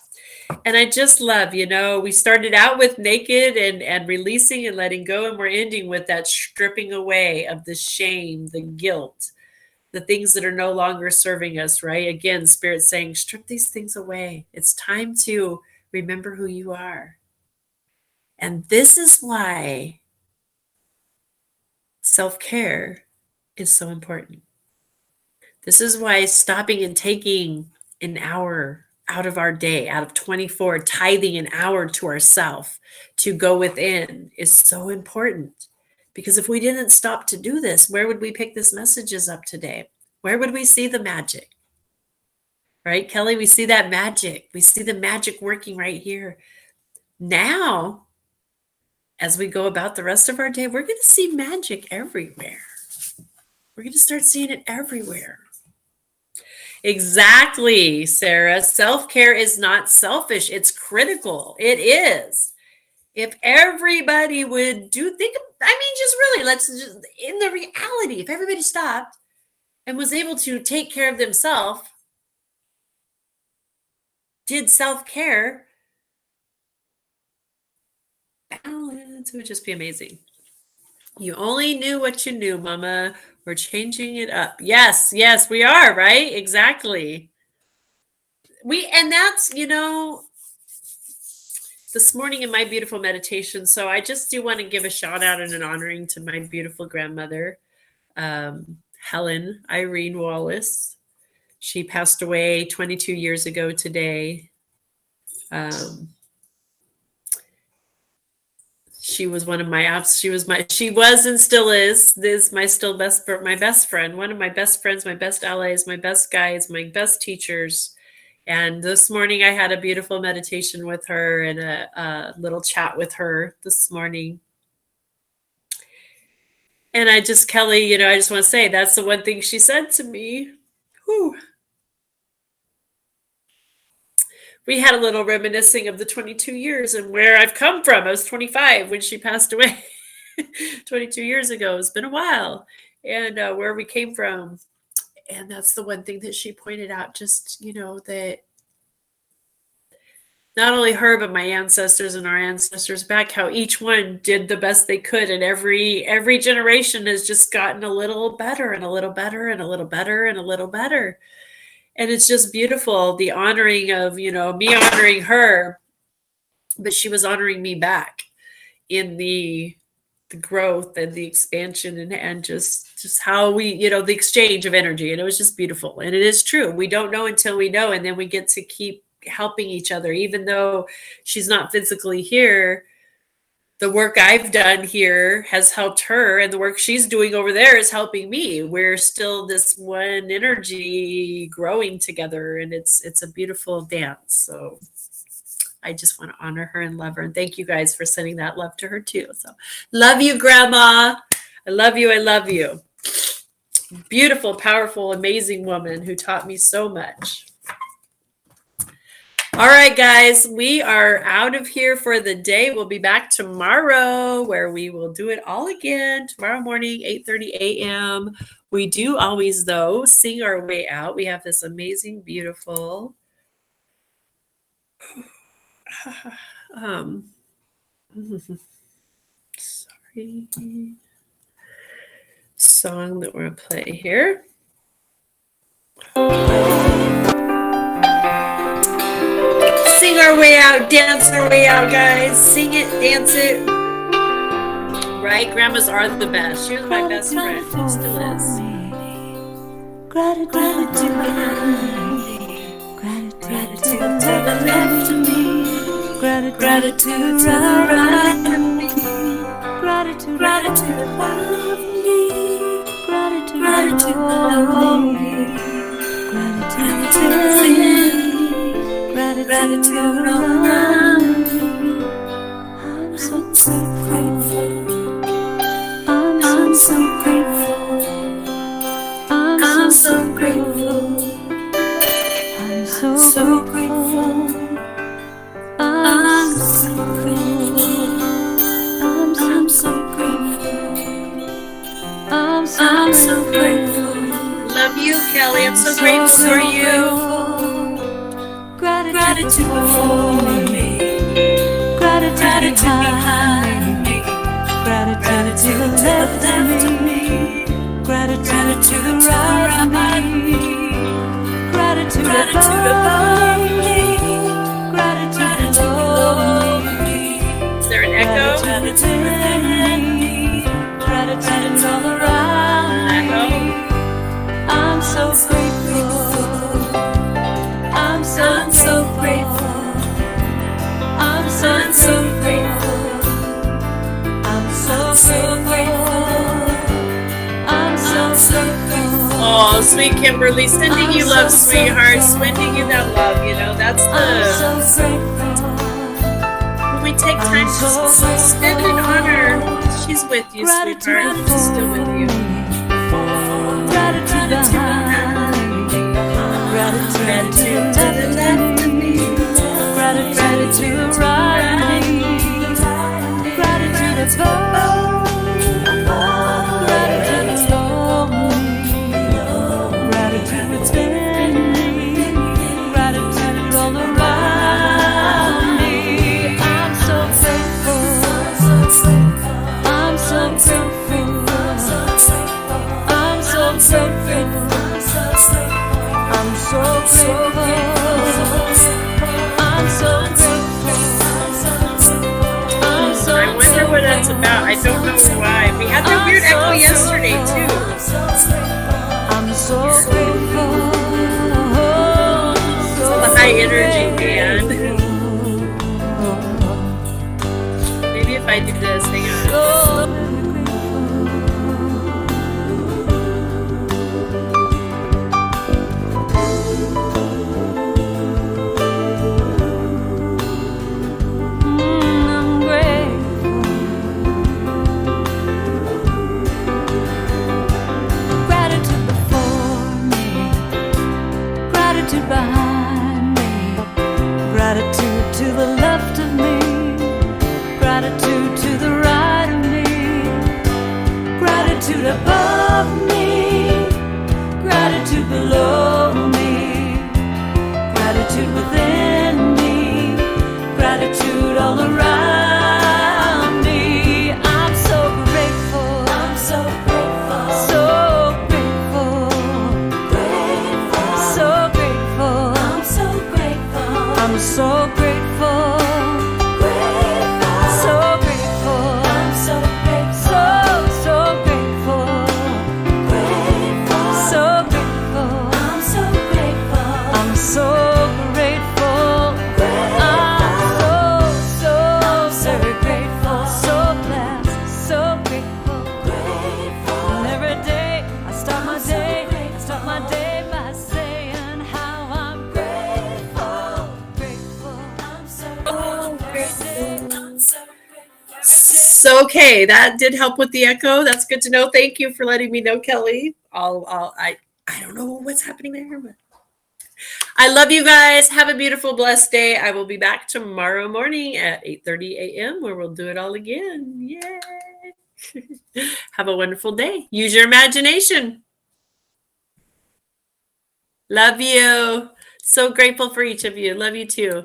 And I just love, we started out with naked and releasing and letting go, and we're ending with that stripping away of the shame, the guilt, the things that are no longer serving us, right? Again, Spirit saying, strip these things away. It's time to remember who you are. And this is why self-care is so important. This is why stopping and taking an hour out of our day, out of 24, tithing an hour to ourselves to go within is so important. Because if we didn't stop to do this, where would we pick these messages up today? Where would we see the magic? Right, Kelly? We see that magic. We see the magic working right here. Now, as we go about the rest of our day, we're going to see magic everywhere. We're going to start seeing it everywhere. Exactly, Sarah. Self-care is not selfish. It's critical. It is. If everybody would just really, let's just, in the reality, if everybody stopped and was able to take care of themselves, did self-care, balance, it would just be amazing. You only knew what you knew, Mama. We're changing it up. Yes, we are, right? Exactly. And that's, this morning in my beautiful meditation. So I just do want to give a shout out and an honoring to my beautiful grandmother, Helen Irene Wallace. She passed away 22 years ago today. She was one of my apps. She was and still is my best friend, one of my best friends, my best allies, my best guides, my best teachers. And this morning I had a beautiful meditation with her and a little chat with her this morning. And Kelly, I just want to say that's the one thing she said to me. Whew. We had a little reminiscing of the 22 years and where I've come from. I was 25 when she passed away 22 years ago. It's been a while. And where we came from. And that's the one thing that she pointed out, just, that not only her, but my ancestors and our ancestors back, how each one did the best they could. And every generation has just gotten a little better and a little better and a little better and a little better. And it's just beautiful, the honoring of, me honoring her, but she was honoring me back in the growth and the expansion and just how we, the exchange of energy. And it was just beautiful. And it is true. We don't know until we know. And then we get to keep helping each other. Even though she's not physically here, the work I've done here has helped her, and the work she's doing over there is helping me. We're still this one energy growing together, and it's a beautiful dance. So I just want to honor her and love her. And thank you guys for sending that love to her too. So love you, Grandma. I love you. I love you. Beautiful, powerful, amazing woman who taught me so much. All right, guys, we are out of here for the day. We'll be back tomorrow where we will do it all again. Tomorrow morning, 8:30 a.m. We do always, though, sing our way out. We have this amazing, beautiful sorry, song that we're going to play here. Sing our way out, dance our way out, guys. Sing it, dance it. Right? Grandmas are the best. She was my best friend. She still is. Gratitude to the left of me. Gratitude to the right of me. Gratitude above me. Gratitude below me. Gratitude within me. Gratitude around me. I'm so grateful. I'm so grateful. I'm so grateful. I'm so grateful. I'm so grateful. I'm so grateful. I'm so grateful. Love you, Kelly. I'm so grateful for you. Gratitude before me. Gratitude behind me. Gratitude to the left of me. Gratitude to the right of me. Gratitude above me. Gratitude below me. Is there an echo? Gratitude within me. Gratitude all around me. I'm so grateful. I'm so grateful. I'm so grateful. I'm so grateful. I'm so grateful. Oh, sweet Kimberly, sending you love, sweetheart. Sending you that love, you know, that's the... When we take time to spend and honor, she's with you, sweetheart. She's still with you. Gratitude behind me. Gratitude to the left of me. Gratitude to the right of me. Gratitude above. Gratitude below me. Gratitude within me. Gratitude all around me. I'm so grateful. I'm so grateful. I'm so grateful. I'm so grateful. I'm so grateful. I'm so I wonder what that's about. I don't know why. We had that weird echo yesterday, too. I'm so grateful. The high energy, man. Maybe if I do this, hang on. Behind me, gratitude to the left of me, gratitude to the right of me, gratitude above me, gratitude below me, gratitude within me, gratitude all around me. I'm so grateful. I'm so grateful. So grateful. So grateful. I'm so grateful. I'm so grateful. So grateful. I'm so grateful. So grateful. So grateful. I'm so grateful. I'm so grateful. So, okay, that did help with the echo. That's good to know. Thank you for letting me know, Kelly. I don't know what's happening there, but I love you guys. Have a beautiful, blessed day. I will be back tomorrow morning at 8:30 a.m. where we'll do it all again. Yay! Have a wonderful day. Use your imagination. Love you. So grateful for each of you. Love you too.